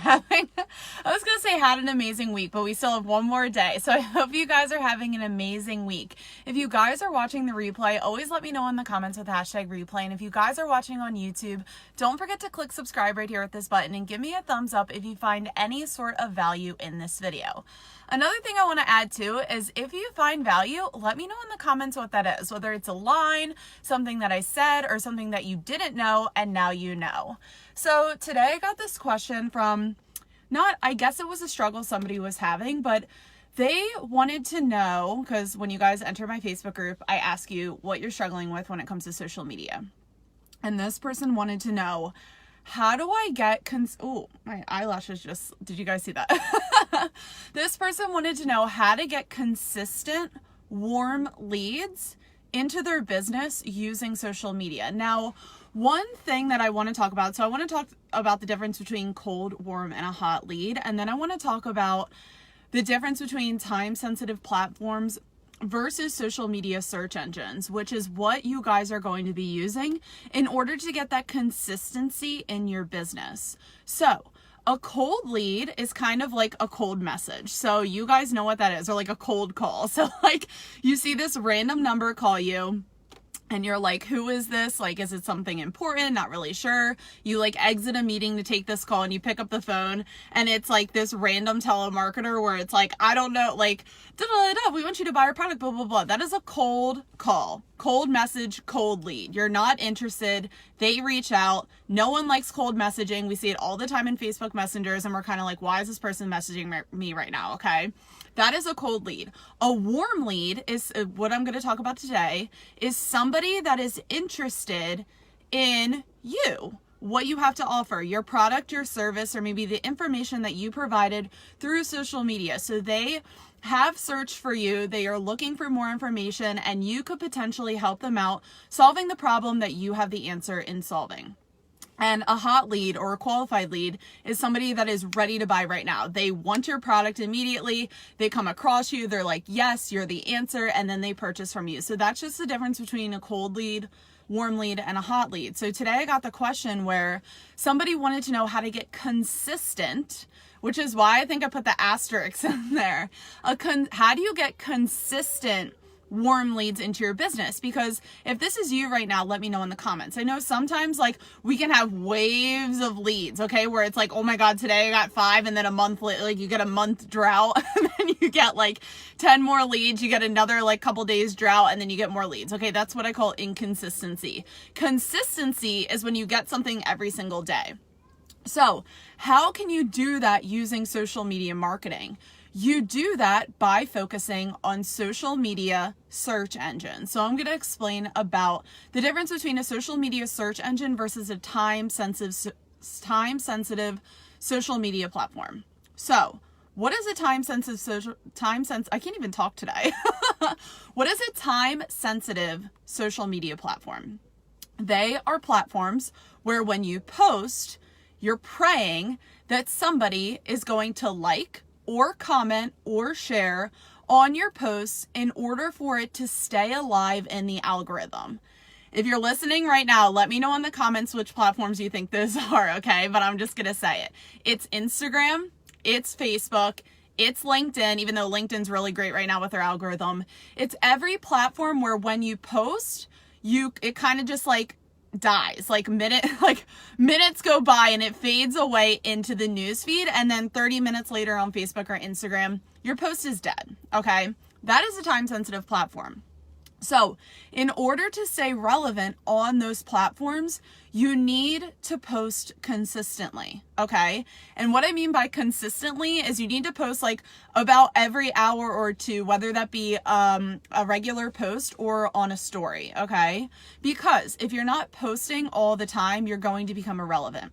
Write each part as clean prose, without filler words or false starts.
I was going to say had an amazing week, but we still have one more day. So I hope you guys are having an amazing week. If you guys are watching the replay, always let me know in the comments with #replay. And if you guys are watching on YouTube, don't forget to click subscribe right here at this button and give me a thumbs up if you find any sort of value in this video. Another thing I want to add too is if you find value, let me know in the comments what that is, whether it's a line, something that I said, or something that you didn't know and now you know. So today I got this question from, I guess it was a struggle somebody was having, but they wanted to know, because when you guys enter my Facebook group, I ask you what you're struggling with when it comes to social media. And this person wanted to know, how do I get, my eyelashes just, did you guys see that? This person wanted to know how to get consistent, warm leads into their business using social media. Now, one thing that I want to talk about, so I want to talk about the difference between cold, warm, and a hot lead. And then I want to talk about the difference between time-sensitive platforms versus social media search engines, which is what you guys are going to be using in order to get that consistency in your business. So a cold lead is kind of like a cold message. So you guys know what that is, or like a cold call. So like you see this random number call you, and you're like, who is this? Like, is it something important? Not really sure. You like exit a meeting to take this call and you pick up the phone and it's like this random telemarketer where it's like, I don't know, like, we want you to buy our product, blah, blah, blah. That is a cold call, cold message, cold lead. You're not interested. They reach out. No one likes cold messaging. We see it all the time in Facebook messengers and we're kind of like, why is this person messaging me right now? Okay. That is a cold lead. A warm lead is what I'm going to talk about today, is somebody that is interested in you, what you have to offer, your product, your service, or maybe the information that you provided through social media. So they have searched for you, they are looking for more information, and you could potentially help them out solving the problem that you have the answer in solving. And a hot lead or a qualified lead is somebody that is ready to buy right now. They want your product immediately. They come across you. They're like, yes, you're the answer. And then they purchase from you. So that's just the difference between a cold lead, warm lead, and a hot lead. So today I got the question where somebody wanted to know how to get consistent, which is why I think I put the asterisks in there. How do you get consistent warm leads into your business? Because if this is you right now, let me know in the comments. I know sometimes like we can have waves of leads, okay, where it's like, oh my God, today I got 5, and then a month later, like you get a month drought and then you get like 10 more leads, you get another like couple days drought, and then you get more leads. Okay, that's what I call inconsistency. Consistency is when you get something every single day. So how can you do that using social media marketing? You do that by focusing on social media search engines. So I'm going to explain about the difference between a social media search engine versus a time-sensitive social media platform. So what is a time-sensitive I can't even talk today. What is a time-sensitive social media platform? They are platforms where when you post, you're praying that somebody is going to like or comment or share on your posts in order for it to stay alive in the algorithm. If you're listening right now, let me know in the comments which platforms you think those are, okay? But I'm just gonna say it. It's Instagram, it's Facebook, it's LinkedIn, even though LinkedIn's really great right now with their algorithm. It's every platform where when you post, it kind of just like dies, like minutes go by and it fades away into the news feed, and then 30 minutes later on Facebook or Instagram, your post is dead. Okay, that is a time-sensitive platform. So in order to stay relevant on those platforms, you need to post consistently, okay? And what I mean by consistently is you need to post like about every hour or two, whether that be a regular post or on a story, okay? Because if you're not posting all the time, you're going to become irrelevant.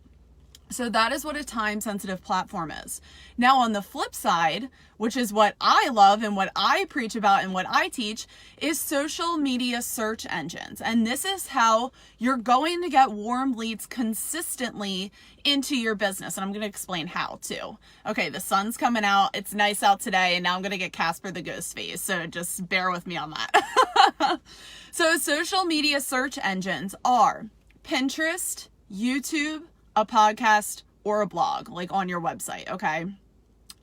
So that is what a time-sensitive platform is. Now on the flip side, which is what I love and what I preach about and what I teach, is social media search engines. And this is how you're going to get warm leads consistently into your business. And I'm going to explain how too. Okay, the sun's coming out. It's nice out today. And now I'm going to get Casper the Ghost face. So just bear with me on that. So social media search engines are Pinterest, YouTube, a podcast, or a blog, like on your website, okay?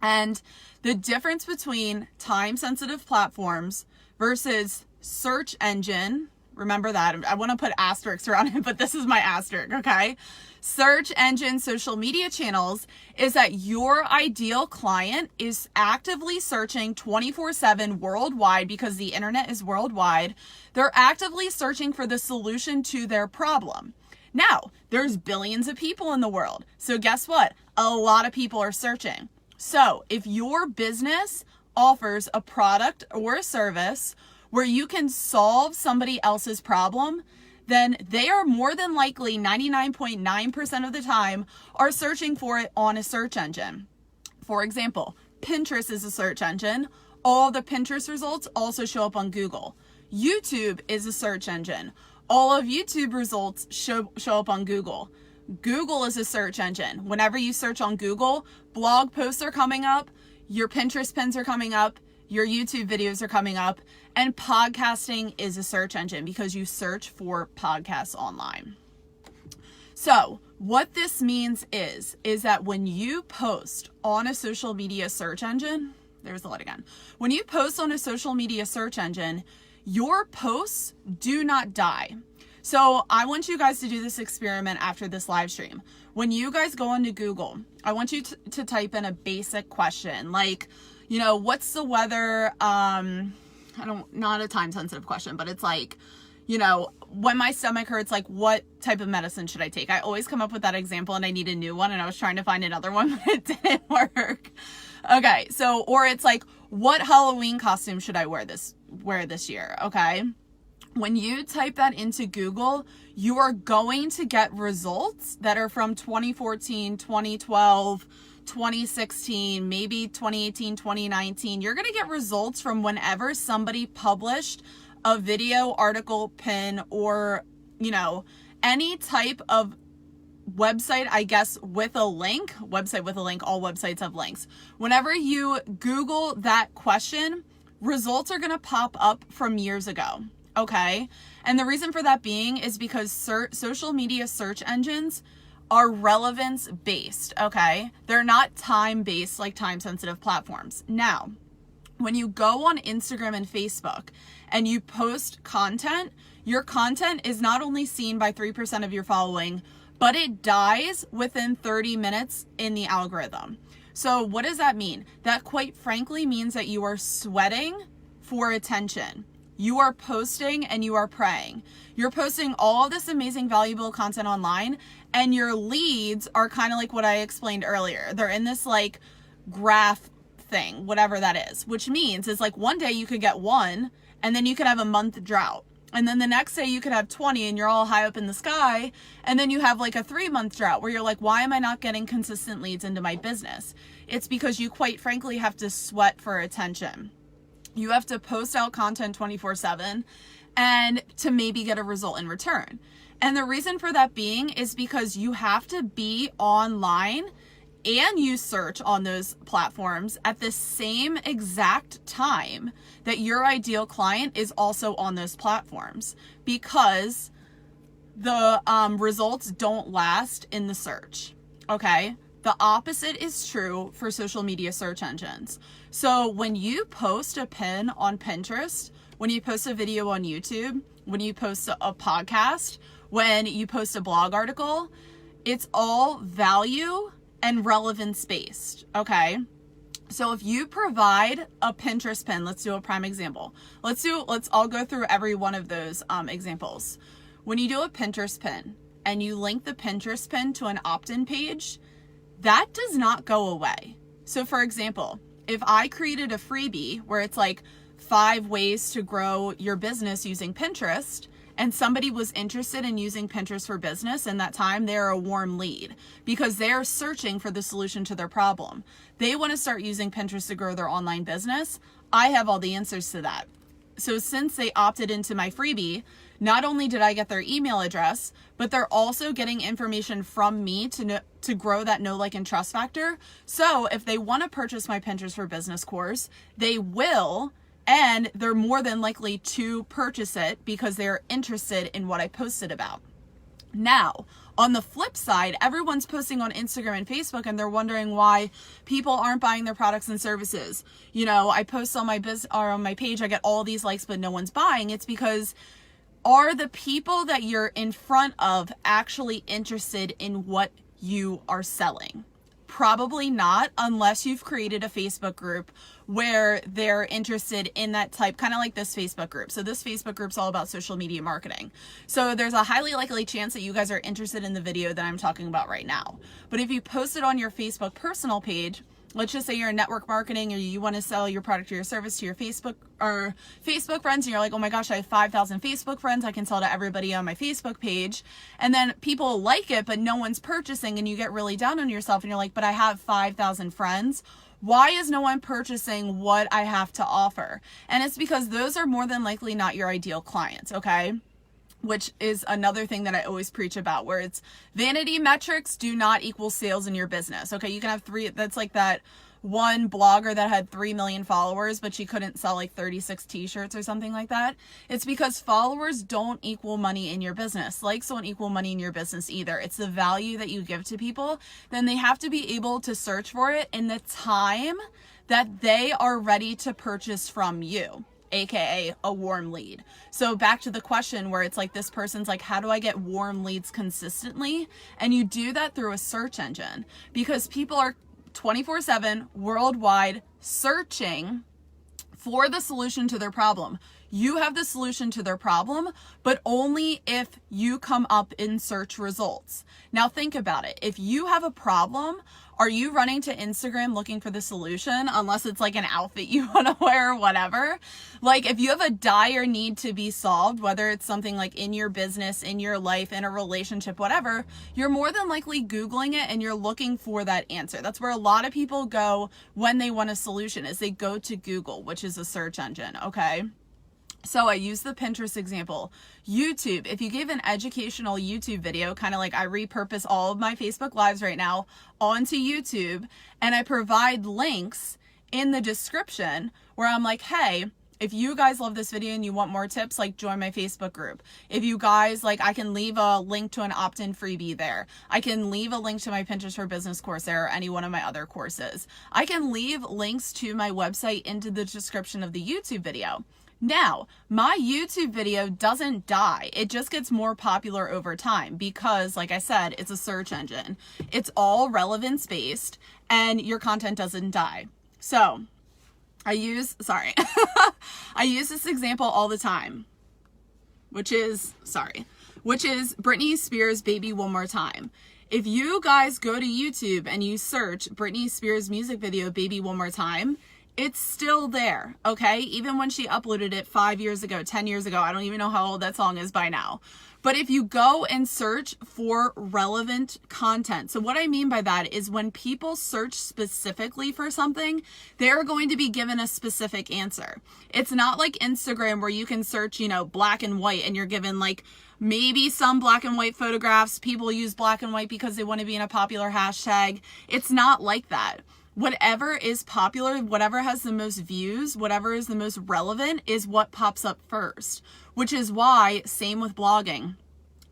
And the difference between time-sensitive platforms versus search engine, remember that, I want to put asterisks around it, but this is my asterisk, okay? Search engine social media channels is that your ideal client is actively searching 24/7 worldwide, because the internet is worldwide. They're actively searching for the solution to their problem. Now, there's billions of people in the world. So guess what? A lot of people are searching. So if your business offers a product or a service where you can solve somebody else's problem, then they are more than likely 99.9% of the time are searching for it on a search engine. For example, Pinterest is a search engine. All the Pinterest results also show up on Google. YouTube is a search engine. All of YouTube results show up on Google. Google is a search engine. Whenever you search on Google, blog posts are coming up, your Pinterest pins are coming up, your YouTube videos are coming up, and podcasting is a search engine because you search for podcasts online. So what this means is that when you post on a social media search engine, there's the light again. When you post on a social media search engine, your posts do not die. So I want you guys to do this experiment after this live stream. When you guys go onto Google, I want you to type in a basic question like, you know, what's the weather? Not a time sensitive question, but it's like, you know, when my stomach hurts, like what type of medicine should I take? I always come up with that example and I need a new one, and I was trying to find another one, but it didn't work. Okay. So, or it's like, what Halloween costume should I wear this year? Okay. When you type that into Google, you are going to get results that are from 2014, 2012, 2016, maybe 2018, 2019. You're going to get results from whenever somebody published a video, article, pin, or, you know, any type of website, I guess, with a link. Website with a link. All websites have links. Whenever you Google that question, results are going to pop up from years ago. Okay. And the reason for that being is because social media search engines are relevance based. Okay. They're not time based like time sensitive platforms. Now, when you go on Instagram and Facebook and you post content, your content is not only seen by 3% of your following, but it dies within 30 minutes in the algorithm. So what does that mean? That quite frankly means that you are sweating for attention. You are posting and you are praying. You're posting all of this amazing, valuable content online, and your leads are kind of like what I explained earlier. They're in this like graph thing, whatever that is, which means it's like one day you could get one and then you could have a month drought. And then the next day you could have 20 and you're all high up in the sky. And then you have like a 3-month drought where you're like, why am I not getting consistent leads into my business? It's because you quite frankly have to sweat for attention. You have to post out content 24/7 and to maybe get a result in return. And the reason for that being is because you have to be online and you search on those platforms at the same exact time that your ideal client is also on those platforms, because the results don't last in the search. Okay. The opposite is true for social media search engines. So when you post a pin on Pinterest, when you post a video on YouTube, when you post a podcast, when you post a blog article, it's all value and relevance based. Okay. So if you provide a Pinterest pin, let's do a prime example. Let's all go through every one of those examples. When you do a Pinterest pin and you link the Pinterest pin to an opt-in page, that does not go away. So for example, if I created a freebie where it's like 5 ways to grow your business using Pinterest, and somebody was interested in using Pinterest for business, in that time, they're a warm lead because they're searching for the solution to their problem. They want to start using Pinterest to grow their online business. I have all the answers to that. So since they opted into my freebie, not only did I get their email address, but they're also getting information from me to grow that know, like, and trust factor. So if they want to purchase my Pinterest for Business course, they will, and they're more than likely to purchase it because they're interested in what I posted about. Now, On the flip side, everyone's posting on Instagram and Facebook and they're wondering why people aren't buying their products and services. You know, I post on my on my page, I get all these likes, but no one's buying. It's because, are the people that you're in front of actually interested in what you are selling? Probably not, unless you've created a Facebook group where they're interested in that type, kind of like this Facebook group. So this Facebook group's all about social media marketing. So there's a highly likely chance that you guys are interested in the video that I'm talking about right now. But if you post it on your Facebook personal page, let's just say you're in network marketing or you want to sell your product or your service to your Facebook friends, and you're like, oh my gosh, I have 5,000 Facebook friends, I can sell to everybody on my Facebook page. And then people like it, but no one's purchasing, and you get really down on yourself and you're like, but I have 5,000 friends. Why is no one purchasing what I have to offer? And it's because those are more than likely not your ideal clients, okay? Which is another thing that I always preach about, where it's vanity metrics do not equal sales in your business. Okay, you can have that's like that one blogger that had 3 million followers, but she couldn't sell like 36 t-shirts or something like that. It's because followers don't equal money in your business. Likes don't equal money in your business either. It's the value that you give to people. Then they have to be able to search for it in the time that they are ready to purchase from you, aka a warm lead. So back to the question where it's like, this person's like, how do I get warm leads consistently? And you do that through a search engine, because people are 24/7 worldwide searching for the solution to their problem. You have the solution to their problem, but only if you come up in search results. Now think about it. If you have a problem, are you running to Instagram looking for the solution? Unless it's like an outfit you want to wear or whatever. Like if you have a dire need to be solved, whether it's something like in your business, in your life, in a relationship, whatever, you're more than likely Googling it and you're looking for that answer. That's where a lot of people go when they want a solution, is they go to Google, which is a search engine, okay? So I use the Pinterest example. YouTube, if you give an educational YouTube video, kind of like I repurpose all of my Facebook Lives right now onto YouTube, and I provide links in the description where I'm like, hey, if you guys love this video and you want more tips, like join my Facebook group. If you guys like, I can leave a link to an opt-in freebie there. I can leave a link to my Pinterest for Business course there, or any one of my other courses. I can leave links to my website into the description of the YouTube video. Now, my YouTube video doesn't die. It just gets more popular over time because, like I said, it's a search engine. It's all relevance based and your content doesn't die. So I use this example all the time, which is Britney Spears' Baby One More Time. If you guys go to YouTube and you search Britney Spears music video, Baby One More Time, it's still there, okay? Even when she uploaded it 5 years ago, 10 years ago, I don't even know how old that song is by now. But if you go and search for relevant content, so what I mean by that is when people search specifically for something, they're going to be given a specific answer. It's not like Instagram where you can search, black and white, and you're given like maybe some black and white photographs. People use black and white because they want to be in a popular hashtag. It's not like that. Whatever is popular, whatever has the most views, whatever is the most relevant is what pops up first, which is why, same with blogging.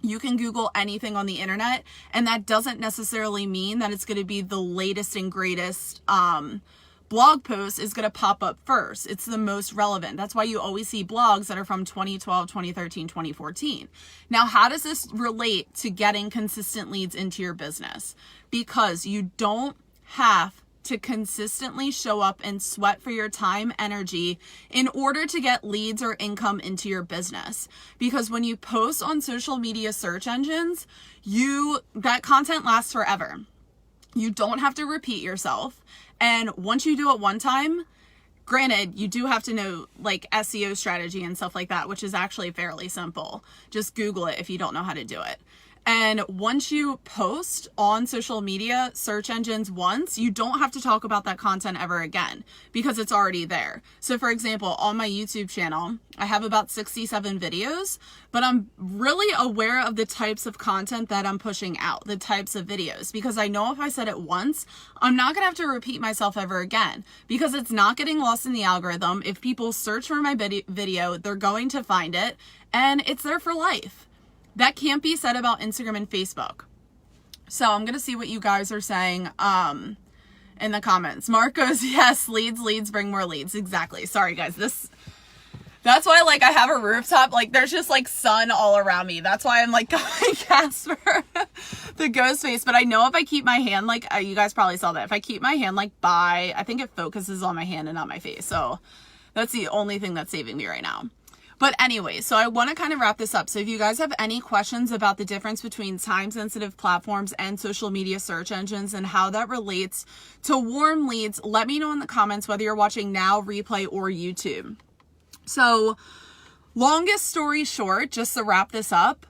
You can Google anything on the internet, and that doesn't necessarily mean that it's going to be the latest and greatest blog post is going to pop up first. It's the most relevant. That's why you always see blogs that are from 2012, 2013, 2014. Now, how does this relate to getting consistent leads into your business? Because you don't have to consistently show up and sweat for your time, energy in order to get leads or income into your business. Because when you post on social media search engines, that content lasts forever. You don't have to repeat yourself. And once you do it one time, granted, you do have to know like SEO strategy and stuff like that, which is actually fairly simple. Just Google it if you don't know how to do it. And once you post on social media search engines once, you don't have to talk about that content ever again because it's already there. So for example, on my YouTube channel, I have about 67 videos, but I'm really aware of the types of content that I'm pushing out, the types of videos, because I know if I said it once, I'm not going to have to repeat myself ever again because it's not getting lost in the algorithm. If people search for my video, they're going to find it and it's there for life. That can't be said about Instagram and Facebook. So I'm going to see what you guys are saying in the comments. Mark goes, yes, leads bring more leads. Exactly. Sorry, guys. That's why, like, I have a rooftop. Like, there's just, like, sun all around me. That's why I'm, like, going Casper, the ghost face. But I know if I keep my hand, like, you guys probably saw that. If I keep my hand, like, I think it focuses on my hand and not my face. So that's the only thing that's saving me right now. But anyway, so I want to kind of wrap this up. So if you guys have any questions about the difference between time-sensitive platforms and social media search engines and how that relates to warm leads, let me know in the comments whether you're watching now, replay, or YouTube. So longest story short, just to wrap this up,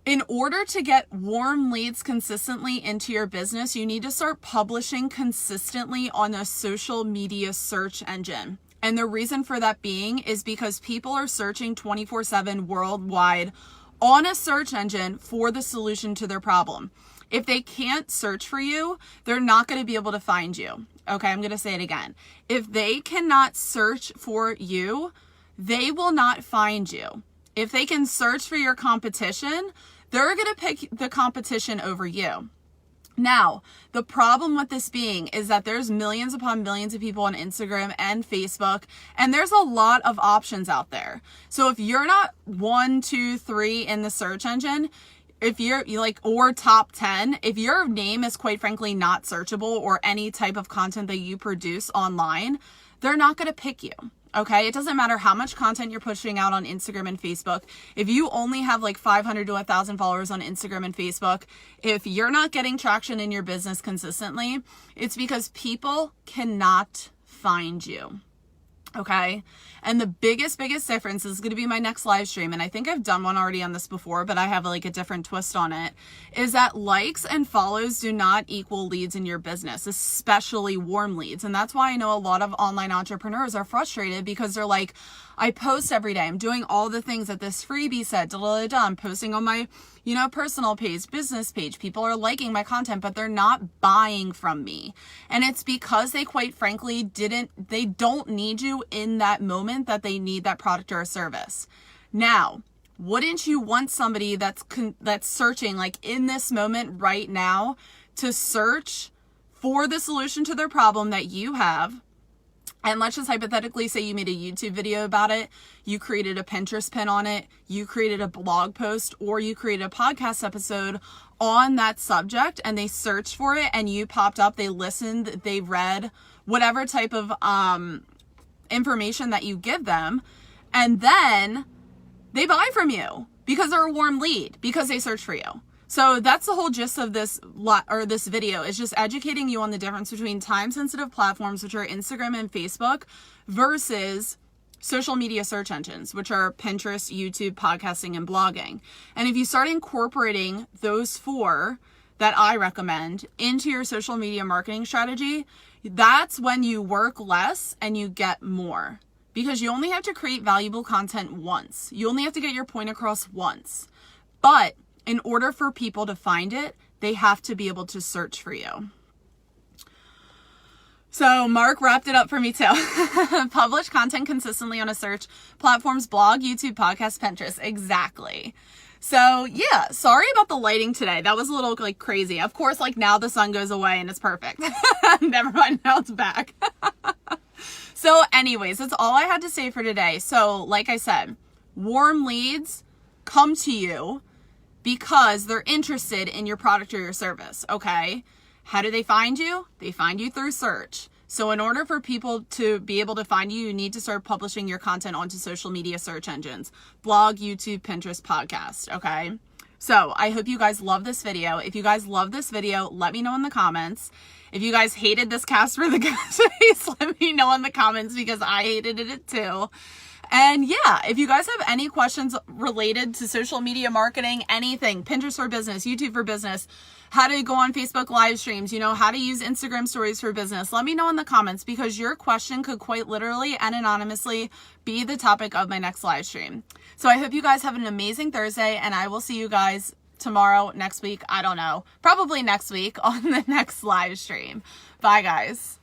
in order to get warm leads consistently into your business, you need to start publishing consistently on a social media search engine. And the reason for that being is because people are searching 24/7 worldwide on a search engine for the solution to their problem. If they can't search for you, they're not going to be able to find you. Okay, I'm going to say it again. If they cannot search for you, they will not find you. If they can search for your competition, they're going to pick the competition over you. Now, the problem with this being is that there's millions upon millions of people on Instagram and Facebook, and there's a lot of options out there. So if you're not 1, 2, 3 in the search engine, if you're like, or top 10, if your name is quite frankly not searchable or any type of content that you produce online, they're not going to pick you. Okay, it doesn't matter how much content you're pushing out on Instagram and Facebook. If you only have like 500 to 1,000 followers on Instagram and Facebook, if you're not getting traction in your business consistently, it's because people cannot find you. Okay, and the biggest difference is going to be my next live stream, and I think I've done one already on this before, but I have like a different twist on it, is that likes and follows do not equal leads in your business, especially warm leads. And that's why I know a lot of online entrepreneurs are frustrated because they're like, I post every day, I'm doing all the things that this freebie said, I'm posting on my, personal page, business page, people are liking my content, but they're not buying from me. And it's because they quite frankly they don't need you in that moment that they need that product or a service. Now, wouldn't you want somebody that's searching like in this moment right now to search for the solution to their problem that you have? And let's just hypothetically say you made a YouTube video about it, you created a Pinterest pin on it, you created a blog post, or you created a podcast episode on that subject, and they searched for it and you popped up, they listened, they read whatever type of information that you give them, and then they buy from you because they're a warm lead, because they search for you. So that's the whole gist of this video, is just educating you on the difference between time-sensitive platforms, which are Instagram and Facebook, versus social media search engines, which are Pinterest, YouTube, podcasting, and blogging. And if you start incorporating those 4 that I recommend into your social media marketing strategy, that's when you work less and you get more. Because you only have to create valuable content once. You only have to get your point across once. But in order for people to find it, they have to be able to search for you. So Mark wrapped it up for me too. Publish content consistently on a search platforms, blog, YouTube, podcast, Pinterest. Exactly. So yeah, sorry about the lighting today. That was a little like crazy. Of course, like now the sun goes away and it's perfect. Never mind, now it's back. So anyways, that's all I had to say for today. So like I said, warm leads come to you because they're interested in your product or your service, okay? How do they find you? They find you through search. So in order for people to be able to find you, you need to start publishing your content onto social media search engines, blog, YouTube, Pinterest, podcast, okay? So I hope you guys love this video. If you guys love this video, let me know in the comments. If you guys hated this Casper the Ghost face, let me know in the comments because I hated it too. And yeah, if you guys have any questions related to social media marketing, anything, Pinterest for business, YouTube for business, how to go on Facebook live streams, how to use Instagram stories for business, let me know in the comments because your question could quite literally and anonymously be the topic of my next live stream. So I hope you guys have an amazing Thursday, and I will see you guys tomorrow, next week, I don't know, probably next week on the next live stream. Bye guys.